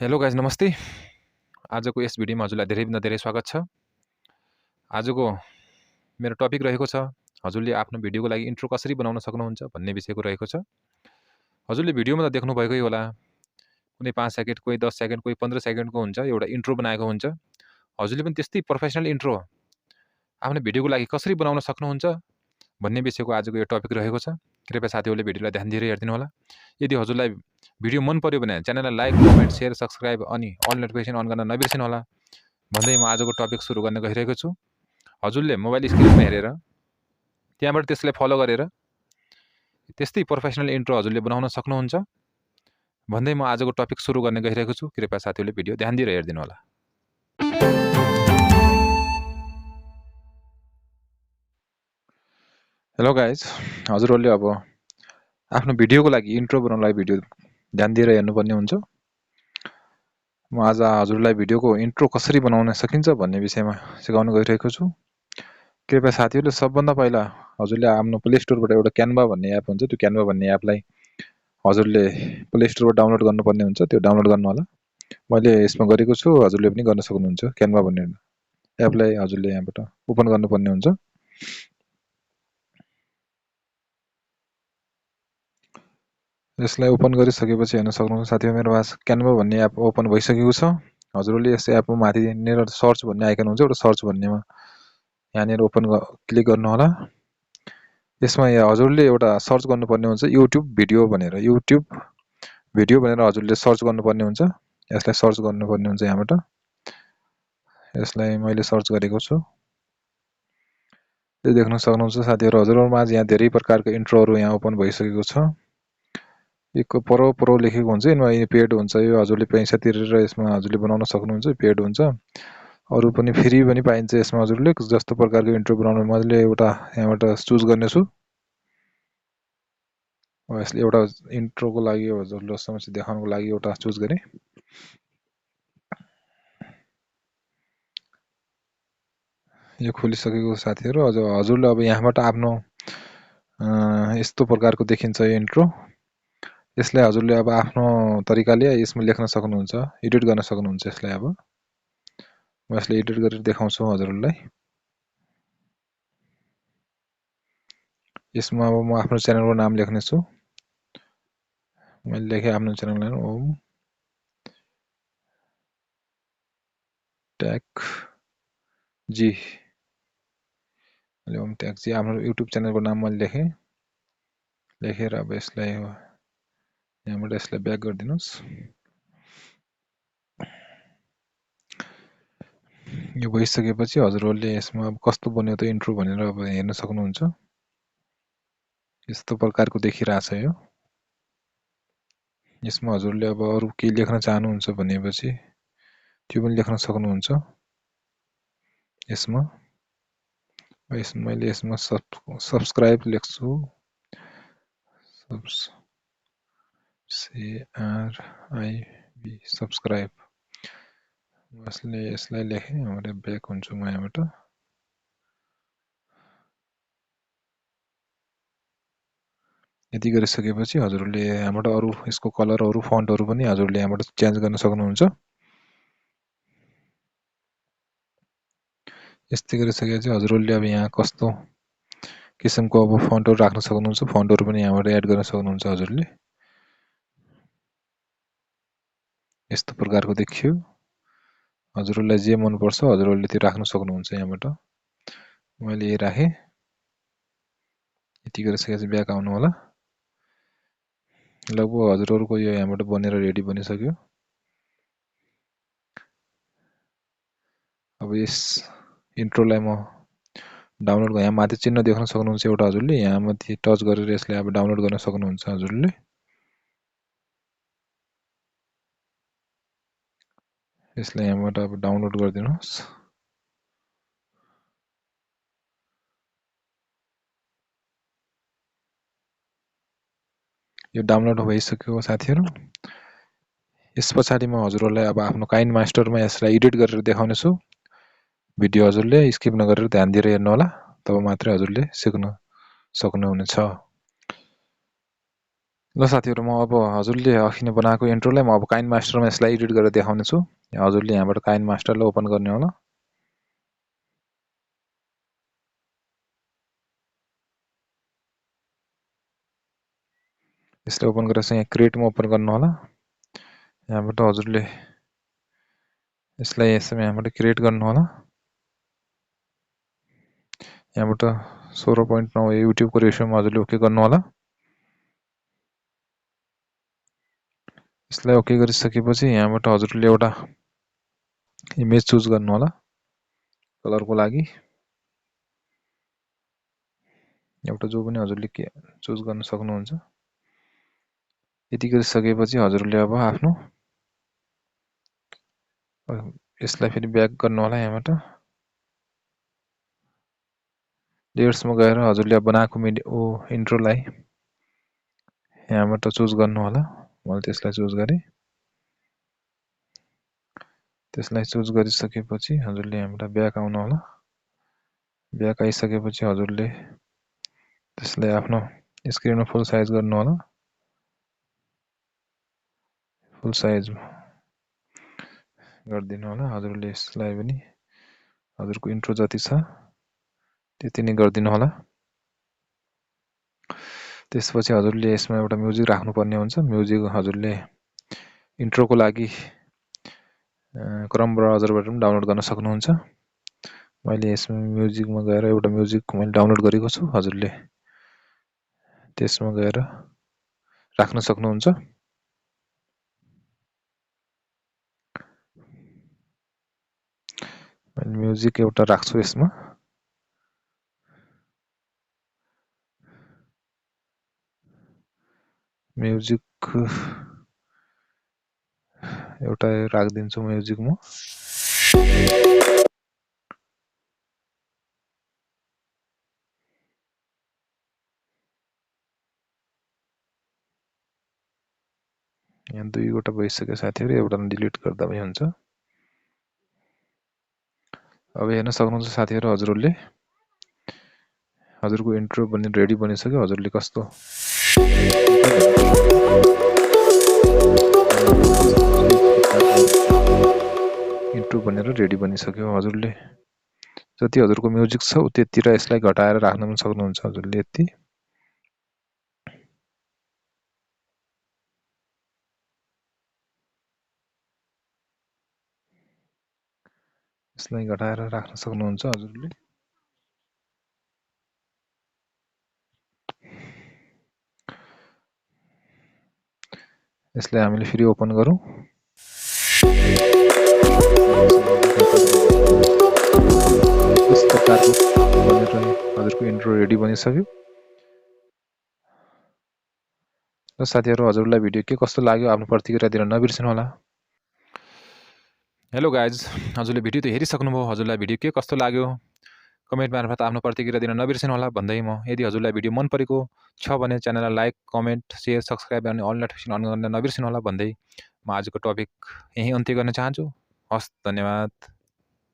Hello guys नमस्ते। आजको यस भिडियोमा हजुरलाई धेरैभन्दा धेरै स्वागत छ। आजको मेरो टपिक रहेको छ हजुरले आफ्नो भिडियोको लागि इन्ट्रो कसरी बनाउन सक्नुहुन्छ भन्ने विषयको रहेको छ। हजुरले भिडियोमा त देख्नुभएकै होला, कुनै 5 सेकेन्ड, कोही 10 सेकेन्ड, कोही 15 सेकेन्डको हुन्छ, एउटा इन्ट्रो बनाएको हुन्छ। हजुरले पनि त्यस्तै प्रोफेसनल इन्ट्रो आफ्नो भिडियोको लागि कसरी बनाउन सक्नुहुन्छ भन्ने विषयको आजको यो टपिक रहेको छ। कृपया साथीहरूले भिडियोलाई ध्यान दिएर हेरिदिनु होला। यदि हजुरलाई भिडियो मन पर्यो भने च्यानललाई लाइक, कमेन्ट, सेयर, सब्सक्राइब अनि अल नोटिफिकेसन अन गर्न नबिर्सिनु होला भन्दै म आजको टपिक सुरु गर्न गइरहेको छु। हजुरले मोबाइल स्क्रिनमा हेरेर त्यहाँबाट त्यसलाई फलो गरेर त्यस्तै प्रोफेसनल इन्ट्रो हजुरले बनाउन सक्नुहुन्छ भन्दै म आजको टपिक सुरु गर्न गइरहेको छु। कृपया साथीहरूले भिडियो ध्यान दिएर हेरिदिनु होला। हेलो गाइज, हजुरहरूले अब आफ्नो भिडियोको लागि इन्ट्रो बनाउनलाई भिडियो ध्यान दिएर हेर्नुपर्ने हुन्छ। म आज हजुरलाई भिडियोको इन्ट्रो कसरी बनाउन सकिन्छ भन्ने विषयमा सिकाउन गइरहेको छु। कृपया साथीहरूले सबभन्दा पहिला हजुरले आफ्नो प्ले स्टोरबाट एउटा क्यानभा भन्ने एप हुन्छ, त्यो क्यानभा भन्ने एपलाई हजुरले प्ले स्टोरबाट डाउनलोड गर्नुपर्ने हुन्छ। त्यो डाउनलोड गर्नु होला। मैले यसमा गरेको छु, हजुरले पनि गर्न सक्नुहुन्छ। क्यानभा भन्ने एपलाई हजुरले यहाँबाट ओपन गर्नुपर्ने हुन्छ। यसलाई ओपन गरिसकेपछि हेर्न सक्नुहुन्छ साथीहरू, मेरो पास क्यानभा भन्ने एप ओपन भइसकेको छ। हजुरले यस एपमा माथिनिर सर्च भन्ने आइकन हुन्छ, एउटा सर्च भन्नेमा यहाँनिर ओपन क्लिक गर्नु होला। यसमा यहाँ हजुरले एउटा सर्च गर्नुपर्ने हुन्छ युट्युब भिडियो भनेर। युट्युब भिडियो भनेर हजुरले सर्च गर्नुपर्ने हुन्छ। यसलाई सर्च गर्नुपर्ने हुन्छ यहाँबाट। यसलाई मैले सर्च गरेको छु। यो देख्न सक्नुहुन्छ साथीहरू, हजुरहरूमा यहाँ धेरै प्रकारको इन्ट्रोहरू यहाँ ओपन भइसकेको छ। यो प्रो लेखेको हुन्छ, यसमा पेड हुन्छ। यो हजुरले पैसा तिरेर यसमा हजुरले बनाउन सक्नुहुन्छ, पेड हुन्छ। अरू पनि फ्री पनि पाइन्छ यसमा। हजुरले जस्तो प्रकारको इन्ट्रो बनाउनु, मैले एउटा यहाँबाट चुज गर्नेछु। यसले एउटा इन्ट्रोको लागि हजुरलाई समस्या देखाउनको लागि एउटा चुज गरेँ। यो खोलिसकेको साथीहरू, हजुरले अब यहाँबाट आफ्नो यस्तो प्रकारको देखिन्छ यो इन्ट्रो। यसलाई हजुरले अब आफ्नो तरिकाले यसमा लेख्न सक्नुहुन्छ, एडिट गर्न सक्नुहुन्छ यसलाई। अब म यसलाई एडिट गरेर देखाउँछु हजुरहरूलाई। यसमा अब म आफ्नो च्यानलको नाम लेख्नेछु। मैले लेखेँ आफ्नो च्यानल नाम ओमटेकजी। ओमटेकजी आफ्नो युट्युब च्यानलको नाम मैले लेखेर अब यसलाई यहाँबाट यसलाई ब्याक गरिदिनुहोस्। यो भइसकेपछि हजुरहरूले यसमा अब कस्तो बन्यो त इन्ट्रो भनेर अब हेर्न सक्नुहुन्छ। यस्तो प्रकारको देखिरहेछ यो। यसमा हजुरले अब अरू के लेख्न चाहनुहुन्छ भनेपछि त्यो पनि लेख्न सक्नुहुन्छ। यसमा मैले यसमा सब्सक्राइब लेख्छु, सब्सक्राइब। यसलाई लेखेँ, ब्याक हुन्छु म यहाँबाट। यति गरिसकेपछि हजुरहरूले यहाँबाट अरू यसको कलरहरू, फन्टहरू पनि हजुरले यहाँबाट चेन्ज गर्न सक्नुहुन्छ। यस्तै गरिसकेपछि हजुरहरूले अब यहाँ कस्तो किसिमको अब फन्टहरू राख्न सक्नुहुन्छ, फन्टहरू पनि यहाँबाट एड गर्न सक्नुहुन्छ हजुरले। यस्तो प्रकारको देखियो। हजुरहरूलाई जे मनपर्छ हजुरहरूले त्यो राख्न सक्नुहुन्छ यहाँबाट। मैले यो राखेँ। यति गरिसकेपछि ब्याक आउनु होला। लगभग हजुरहरूको यो यहाँबाट बनेर रेडी बनिसक्यो। अब यस इन्ट्रोलाई म डाउनलोड यहाँ माथि चिन्ह देख्न सक्नुहुन्छ एउटा, हजुरले यहाँ माथि टच गरेर यसलाई अब डाउनलोड गर्न सक्नुहुन्छ हजुरले। यसलाई यहाँबाट अब डाउनलोड गरिदिनुहोस्। यो डाउनलोड भइसक्यो साथीहरू। यस पछाडि म हजुरहरूलाई अब आफ्नो काइन मास्टरमा यसलाई एडिट गरेर देखाउनेछु। भिडियो हजुरले स्किप नगरेर ध्यान दिएर हेर्नु होला, तब मात्रै हजुरले सिक्न सक्नुहुनेछ। ल साथीहरु, म अब हजुरले अघि नै बनाएको इन्ट्रोलाई म अब काइन मास्टरमा यसलाई एडिट गरेर देखाउने छु। हजुरले यहाँबाट काइन मास्टरलाई ओपन गर्ने होला। यसलाई ओपन गरेर चाहिँ क्रिएटमा ओपन गर्नु होला। यहाँबाट हजुरले यसलाई यहाँबाट क्रिएट गर्नु होला। यहाँबाट 16.9 युट्युबको रेशियोमा हजुरले ओके गर्नु होला। यसलाई ओके गरिसकेपछि यहाँबाट हजुरले एउटा इमेज चुज गर्नु होला कलरको लागि। एउटा जो पनि हजुरले चुज गर्न सक्नुहुन्छ। यति गरिसकेपछि हजुरले अब आफ्नो यसलाई फेरि ब्याक गर्नु होला। यहाँबाट लेयर्समा गएर हजुरले बनाएको इन्ट्रोलाई यहाँबाट चुज गर्नु होला। मैले त्यसलाई चुज गरेँ। त्यसलाई चुज गरिसकेपछि हजुरले यहाँबाट ब्याक आउनु होला। ब्याक आइसकेपछि हजुरले त्यसलाई आफ्नो स्क्रिनमा फुल साइज गर्नु होला। फुल साइज गरिदिनु होला। हजुरले यसलाई पनि हजुरको इन्ट्रो जति छ त्यति नै गरिदिनु होला। त्यसपछि हजुरले यसमा एउटा म्युजिक राख्नुपर्ने हुन्छ। म्युजिक हजुरले इन्ट्रोको लागि क्रम ब्राउजरबाट पनि डाउनलोड गर्न सक्नुहुन्छ। मैले यसमा म्युजिकमा गएर एउटा म्युजिक मैले डाउनलोड गरेको छु। हजुरले त्यसमा गएर राख्न सक्नुहुन्छ। मैले म्युजिक एउटा राख्छु यसमा। म्युजिक एउटा राखिदिन्छु म्युजिक म। यहाँ दुईवटा भइसक्यो साथीहरु, एउटा डिलिट गर्दा पनि हुन्छ। अब हेर्न सक्नुहुन्छ साथीहरु, हजुरको इन्ट्रो पनि रेडी बनिसक्यो। हजुरले कस्तो इन्ट्रो बनेर रेडी बनिसक्यो। हजुरले जति हजुरको म्युजिक छ त्यतितिर यसलाई घटाएर राख्न पनि सक्नुहुन्छ। हजुरले यति यसलाई घटाएर राख्न सक्नुहुन्छ। हजुरले यसलाई हामीले फेरि ओपन गरौँ। यस प्रकारको बनेर हजुरको इन्ट्रो रेडी बनिसक्यो। र साथीहरु, हजुरलाई भिडियो के कस्तो लाग्यो आफ्नो प्रतिक्रिया दिन नबिर्सनु होला। हेलो गाइज, हजुरले भिडियो त हेरिसक्नुभयो। हजुरलाई भिडियो के कस्तो लाग्यो कमेन्ट मार्फत आफ्नो प्रतिक्रिया दिन नबिर्सनु होला भन्दै म यदि हजुरलाई भिडियो मन परेको छ भने च्यानललाई लाइक, कमेन्ट, शेयर, सब्स्क्राइब अनि अल नोटिफिकेसन अन गर्न नबिर्सनु होला भन्दै म आजको टपिक यही अन्त्य गर्न चाहन्छु। हस्, धन्यवाद।